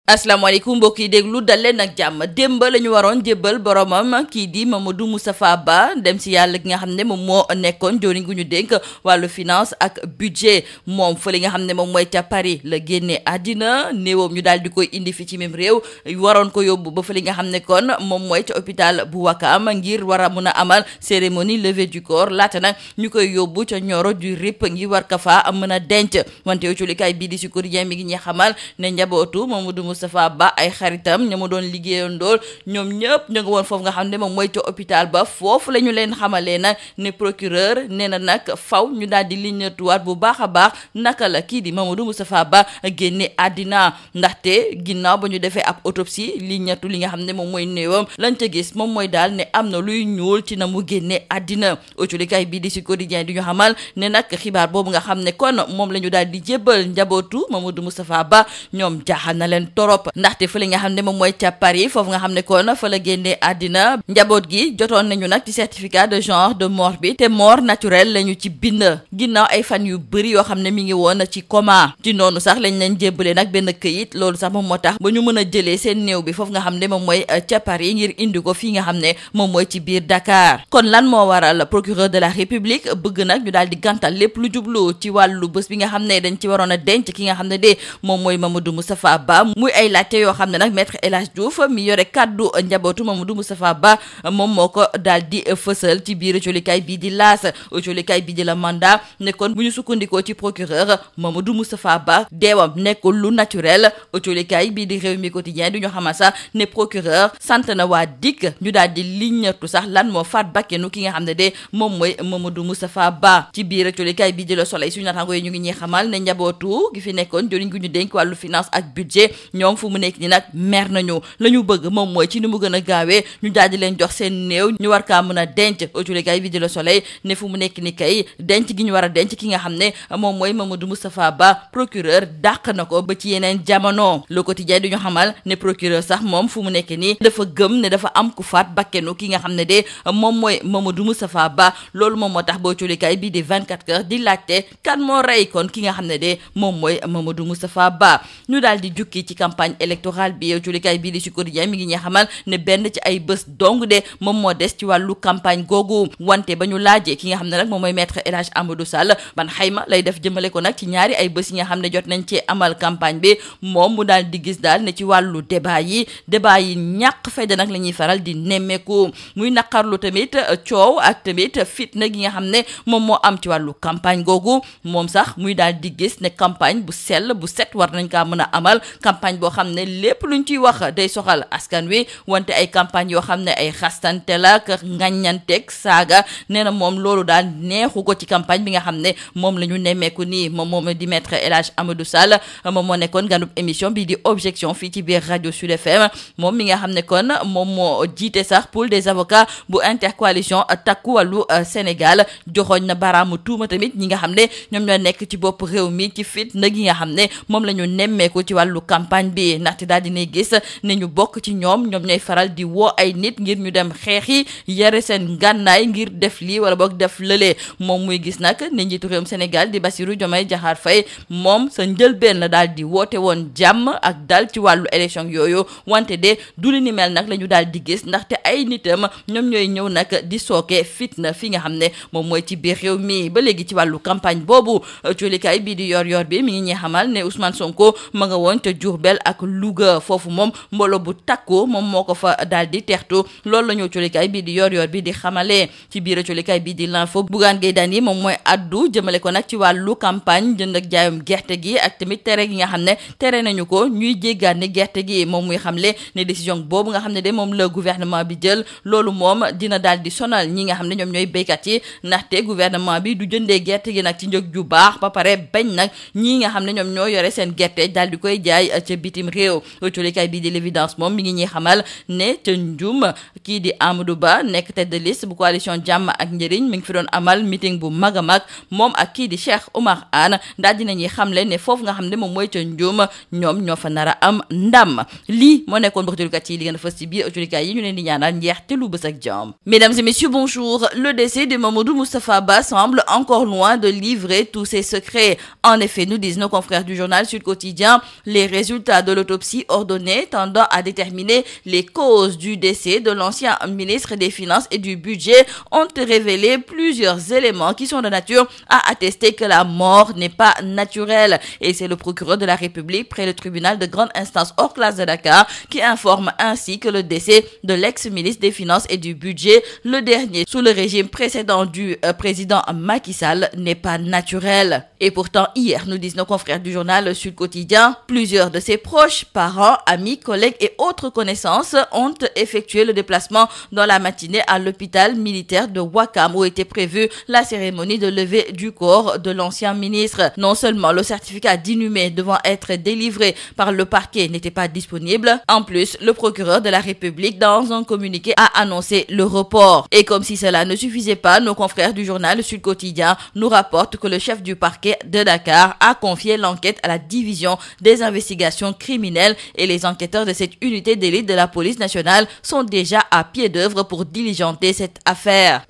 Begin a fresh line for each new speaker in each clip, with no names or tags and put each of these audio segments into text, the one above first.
asalaamaaleykum mbokk yi déglu dal leen ak jàmm démb la ñu waroon jébbal boromam kii di Mamadou Moustapha Ba dem si yàlla gi nga xam ne moom moo nekkoon jëwriñ gu ñu dénk wàllu finance ak budget moom fële nga xam ne moom mooy ca Paris la génne àddina néewam ñu daal di koy indi fi ci même réew waroon ko yóbbu ba fële nga xam ne kon moom mooy ca hôpital bu Wakam ngir war a mun a amal cérémonie levée du corps laata nag ñu koy yóbbu ca Nioro du Rip ngir war ka faa mën a denc wante culikaay bii di si quotidien mi ngi ñuy xamal ne njabootu Mamadou Moustapha Ba ay xaritam ña ma doon liggéeyandool ñoom ñëpp ñu nga woon foofu nga xam ne moom mooy ca hôpital ba foofu la ñu leen xamalee nag ne procureur nee na nag faw ñu daal di liñatuwaat bu baax a baax naka la kii di Mamadou Moustapha Ba génne àddina ndaxte ginnaaw ba ñu defee ab autopsie liñatu li nga xam ne moom mooy néewam lañ ca gis moom mooy daal ne am na luy ñuul ci na mu génne àddina autolikaay bii di si quotidien di ñu xamal ne nag xibaar boobu nga xam ne kon moom la ñu daal di jébbal njabootu Mamadou Moustapha Ba ñoom jaaxal na leen torop ndaxte fële nga xam ne moom mooy ca Paris foofu nga xam ne kon fa la génnee àddina njaboot gi jotoon nañu nag ci certificat de genre de mort bi te mort naturelle lañu ci bind ginnaaw ay fan yu bëri yoo xam ne mi ngi woon ci coma ci noonu sax lañ leen jébbale nag benn këyit loolu sax moom moo tax ba ñu mën a jëlee seen néew bi foofu nga xam ne moom mooy ca Paris ngir indi ko fii nga xam ne moom mooy ci biir Dakar kon lan moo waral procureur de la République bëgg nag ñu daal di gàntal lépp lu jublu ci wàllu bés bi nga xam ne dañ ci waroon a denc ki nga xam ne de moom mooy Mamadou Moustapha Ba muy ay laajte yoo xam ne nag maître El Hadj Diouf mi yore kaddu njabootu Mamadou Moustapha Ba moom moo ko daal di fësal ci biir colikaay bii di laas colikaay bii di la mandat nekkoon bu ñu sukkandikoo ci procureur Mamadou Moustapha Ba deewam nekkul lu naturel colikaay bii di réew mi quotidien du ñu xamal sax ne procureur sant na waa DIC ñu daal di liñatu sax lan moo faat bakkenu ki nga xam ne de moom mooy Mamadou Moustapha Ba ci biir colikaay bii di la Soleil suñu naataango yi ñu ngi ñuy xamal ne njabootu gi fi nekkoon joriñ gu ñu dénk wàllu finance ak budget ñoom fu mu nekk ni nag mer nañu la ñu bëgg moom mooy ci ni mu gën a gaawee ñu daal di leen jox seen néew ñu war kaa mën a denc autolikaay bi di Le Soleil ne fu mu nekk ni kay denc gi ñu war a denc ki nga xam ne moom mooy Mamadou Moustapha Ba procureur dàq na ko ba ci yeneen jamono Le Quotidien du ñu xamal ne procureur sax moom fu mu nekk ni dafa gëm ne dafa am ku faat bakkenu ki nga xam ne de moom mooy Mamadou Moustapha Ba loolu moom moo tax ba autolikaay bi di 24 heures di laajte kan moo rey kon ki nga xam ne de moom mooy Mamadou Moustapha Ba ñu daal di jukki ci campagne électorale bi julikaay bii di ci quotidien mi ngi ñuy xamal ne benn ci ay bés dong de moom moo des ci wàllu campagne googu wante ba ñu laajee ki nga xam ne nag moom mooy maître El Hadj Amadou Sall ban xayma lay def jëmale ko nag ci ñaari ay bés yi nga xam ne jot nañ ci amal campagne bi moom mu daal di gis daal ne ci wàllu débat yi ñàkk fayda nag la ñuy faral di nemmeeku muy naqarlu tamit coow ak tamit fitna gi nga xam ne moom moo am ci wàllu campagne googu moom sax muy daal di gis ne campagne bu sell bu set war nañ kaa mën a amal campagne boo xam ne lépp luñ ciy wax day soxal askan wi wante ay campagne yoo xam ne ay xastante la ak ngaññanteeg saaga nee na moom loolu daal neexu ko ci campagne bi nga xam ne moom la ñu nemmeeku nii moom di maître El Hadj Amadou Sall moom moo nekkoon ganub émission bi di objection fii ci biir rajo Sud FM moom mi nga xam ne kon moom moo jiite sax pool des avocats bu intercoalition takku wàllu Sénégal joxoñ na baraamu tuuma tamit ñi nga xam ne ñoom ñoo nekk ci bopp réew mi ci fitna gi nga xam ne moom la ñu nemmeeku ci wàllu campagne bi ndaxte daal dinay gis ne ñu bokk ci ñoom ñooy faral di woo ay nit ngir ñu dem xeexi yare seen ngànnaay ngir def lii wala boog def lële moom muy gis nag ne njiitu réewum Sénégal di Bassirou Diomaye Diakhar Faye moom sa njëlbeen la daal di woote woon jàmm ak dal ci wàllu élection yooyu wante de du li ni mel nag la ñu daal di gis ndaxte ay nitam ñoom ñooy ñëw nag di sooke fitna fi nga xam ne moom mooy ci biir réew mi ba léegi ci wàllu campagne boobu colikaay bii di yor bi mi ngi ñuy xamal ne Ousmane Sonko ma nga woon ca Diourbel ak Louga foofu moom mbooloo bu takku moom moo ko fa daal di teextu loolu la ñëw colikaay bii di yor bi di xamale ci biir colikaay bii di l'info Bougane Gueye Dany moom mooy addu jëmale ko nag ci wàllu campagne jënd ak jaayum gerte gi ak tamit tere gi nga xam ne tere nañu ko ñuy jéggaane gerte gi moom muy xamle ne décision boobu nga xam ne de moom la gouvernement bi jël loolu moom dina daal di sonal ñi nga xam ne ñoom ñooy béykat yi ndaxte gouvernement bi du jëndee gerte gi nag ci njëg ju baax ba pare bañ nag ñii nga xam ne ñoom ñoo yore seen gerte daal di koy jaay ca bitim réew colikaay bii di l'évidence moom mi ngi ñuy xamal ne ca Ndioum kii di Amadou Ba nekk tête de liste bu coalition jàmm ak njëriñ mi ngi fi doon amal meeting bu mag a mag moom ak kii di Cheikh Oumar Anne daal dinañuy xamle ne foofu nga xam ne moom mooy ca Ndioum ñoom ñoo fa nar a am ndam lii moo nekkoon mbokk julukat yi li gën a fës ci biir colikaay yi ñu leen di ñaanal njeex te lu bës ak jàmm. Mesdames et messieurs, bonjour. Le décès de Mamadou Moustapha Ba semble encore loin de livrer tous ses secrets. En effet, nous disent nos confrères du journal Sud Quotidien, les résultats résultats de l'autopsie ordonnée tendant à déterminer les causes du décès de l'ancien ministre des Finances et du Budget ont révélé plusieurs éléments qui sont de nature à attester que la mort n'est pas naturelle. Et c'est le procureur de la République près le tribunal de grande instance hors classe de Dakar qui informe ainsi que le décès de l'ex-ministre des Finances et du Budget, le dernier sous le régime précédent du président Macky Sall, n'est pas naturel. Et pourtant, hier, nous disent nos confrères du journal Sud Quotidien, plusieurs de ses proches, parents, amis, collègues et autres connaissances ont effectué le déplacement dans la matinée à l'hôpital militaire de Ouakam où était prévue la cérémonie de levée du corps de l'ancien ministre. Non seulement le certificat d'inhumé devant être délivré par le parquet n'était pas disponible, en plus, le procureur de la République, dans un communiqué, a annoncé le report. Et comme si cela ne suffisait pas, nos confrères du journal Sud Quotidien nous rapportent que le chef du parquet de Dakar a confié l'enquête à la division des investigations criminelles et les enquêteurs de cette unité d'élite de la police nationale sont déjà à pied d'œuvre pour diligenter cette affaire.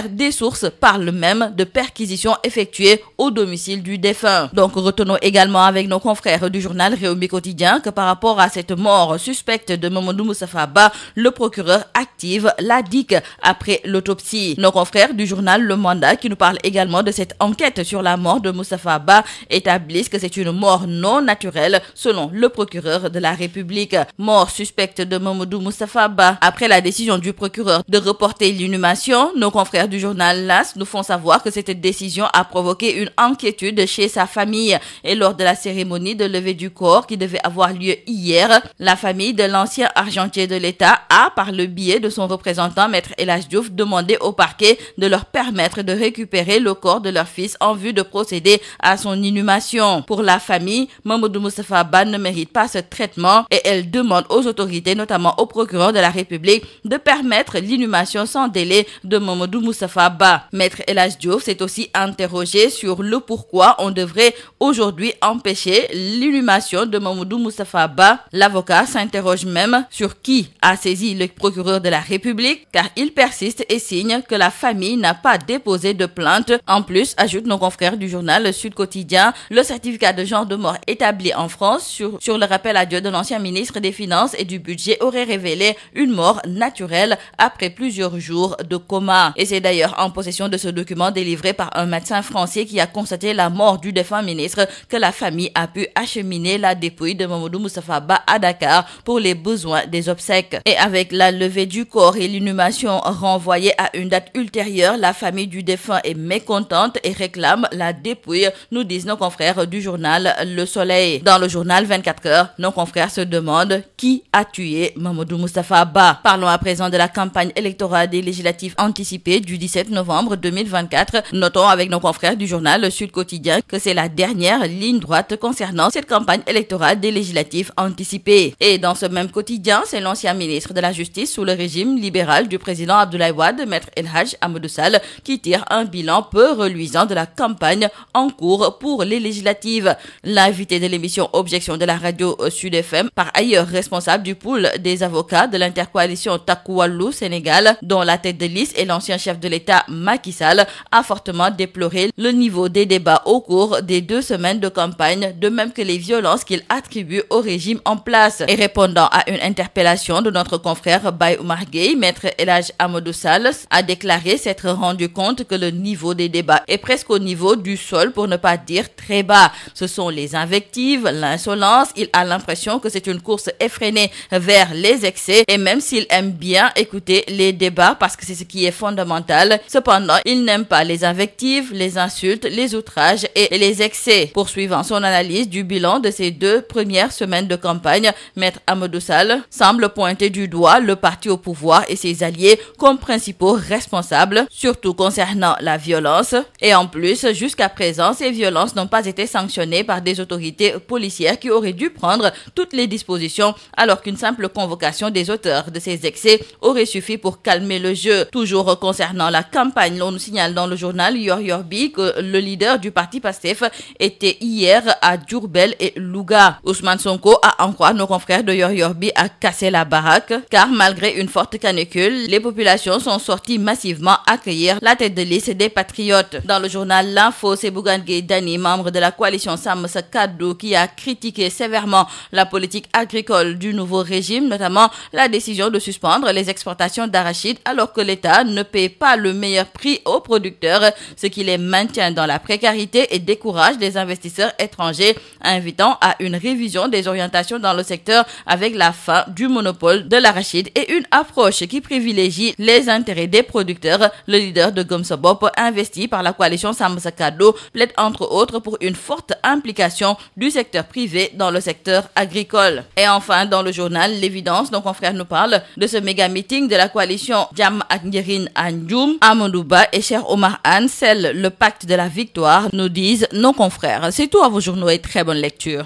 Des sources parlent même de perquisitions effectuées au domicile du défunt. Donc retenons également avec nos confrères du journal Réumi Quotidien que par rapport à cette mort suspecte de Mamadou Moustapha Ba, le procureur active la DIC après l'autopsie. Nos confrères du journal Le Mandat qui nous parlent également de cette enquête sur la mort de Moustapha Ba établissent que c'est une mort non naturelle selon le procureur de la République. Mort suspecte de Mamadou Moustapha Ba. Après la décision du procureur de reporter l'inhumation, nos confrères du journal LAS nous font savoir que cette décision a provoqué une inquiétude chez sa famille. Et lors de la cérémonie de levée du corps qui devait avoir lieu hier, la famille de l'ancien argentier de l'État a, par le biais de son représentant Maître El Hadji Diouf, demandé au parquet de leur permettre de récupérer le corps de leur fils en vue de procéder à son inhumation. Pour la famille, Mamadou Moustapha Ba ne mérite pas ce traitement et elle demande aux autorités, notamment au procureur de la République, de permettre l'inhumation sans délai de Mamadou Moustapha Ba. Maître El Hadji Diouf s'est aussi interrogé sur le pourquoi on devrait aujourd'hui empêcher l'inhumation de Mamadou Moustapha Ba. L'avocat s'interroge même sur qui a saisi le procureur de la République car il persiste et signe que la famille n'a pas déposé de plainte. En plus, ajoute nos confrères du journal Sud Quotidien, le certificat de genre de mort établi en France sur le rappel à Dieu de l'ancien ministre des Finances et du Budget aurait révélé une mort naturelle après plusieurs jours de coma. Et c'est d'ailleurs en possession de ce document délivré par un médecin français qui a constaté la mort du défunt ministre que la famille a pu acheminer la dépouille de Mamadou Moustapha Ba à Dakar pour les besoins des obsèques. Et avec la levée du corps et l'inhumation renvoyée à une date ultérieure, la famille du défunt est mécontente et réclame la dépouille, nous disent nos confrères du journal Le Soleil. Dans le journal 24 heures, nos confrères se demandent qui a tué Mamadou Moustapha Ba. Parlons à présent de la campagne électorale des législatives anticipées du 17 novembre 2024. Notons avec nos confrères du journal Le Sud Quotidien que c'est la dernière ligne droite concernant cette campagne électorale des législatives anticipées. Et dans ce même quotidien, c'est l'ancien ministre de la Justice sous le régime libéral du président Abdoulaye Wade, Maître El Hadji Amadou Sall, qui tire un bilan peu reluisant de la campagne en cours pour les législatives. L'invité de l'émission Objection de la radio Sud FM, par ailleurs responsable du pool des avocats de l'intercoalition Takku Wallu Sénégal, dont la tête de liste est l'ancien chef de l'État Macky Sall, a fortement déploré le niveau des débats au cours des 2 semaines de campagne, de même que les violences qu'il attribue au régime en place. Et répondant à une interpellation de notre confrère Baye Oumar Gueye, Maître El Hadji Amadou Sall a déclaré s'être rendu compte que le niveau des débats est presque au niveau du sol, pour ne pas dire très bas. Ce sont les invectives, l'insolence. Il a l'impression que c'est une course effrénée vers les excès, et même s'il aime bien écouter les débats parce que c'est ce qui est fondamental, cependant il n'aime pas les invectives, les insultes, les outrages et les excès. Poursuivant son analyse du bilan de ces 2 premières semaines de campagne, Maître Amadou Sall semble pointer du doigt le parti au pouvoir et ses alliés comme principaux responsables, surtout concernant la violence. Et en plus, jusqu'à présent, ces violences n'ont pas été sanctionnées par des autorités policières qui auraient dû prendre toutes les dispositions, alors qu'une simple convocation des auteurs de ces excès aurait suffi pour calmer le jeu. Toujours concernant la campagne, l'on nous signale dans le journal Yor Yorbi que le leader du parti PASTEF était hier à Diourbel et Louga. Ousmane Sonko, à en croire nos confrères de Yor Yorbi, a cassé la baraque, car malgré une forte canicule, les populations sont sorties massivement accueillir la tête de liste des patriotes. Dans le journal L'Info, c'est Bougane Gueye Dany, membre de la coalition Sam Sa Kaddu, qui qui a critiqué sévèrement la politique agricole du nouveau régime, notamment la décision de suspendre les exportations d'arachide alors que l'État ne paie pas le meilleur prix aux producteurs, ce qui les maintient dans la précarité et décourage les investisseurs étrangers, invitant à une révision des orientations dans le secteur avec la fin du monopole de l'arachide et une approche qui privilégie les intérêts des producteurs. Le leader de Gëm Sa Bopp, investi par la coalition Sàmm Sa Kàddu, plaide entre autres pour une forte implication du secteur privé dans le secteur agricole. Et enfin, dans le journal L'Évidence, nos confrères nous parlent de ce méga meeting de la coalition Jàmm ak Njëriñ à Ndioum. Amadou Ba et Cheikh Oumar Anne scellent le pacte de la victoire, nous disent nos confrères. C'est tout à vos journaux et très bonne lecture.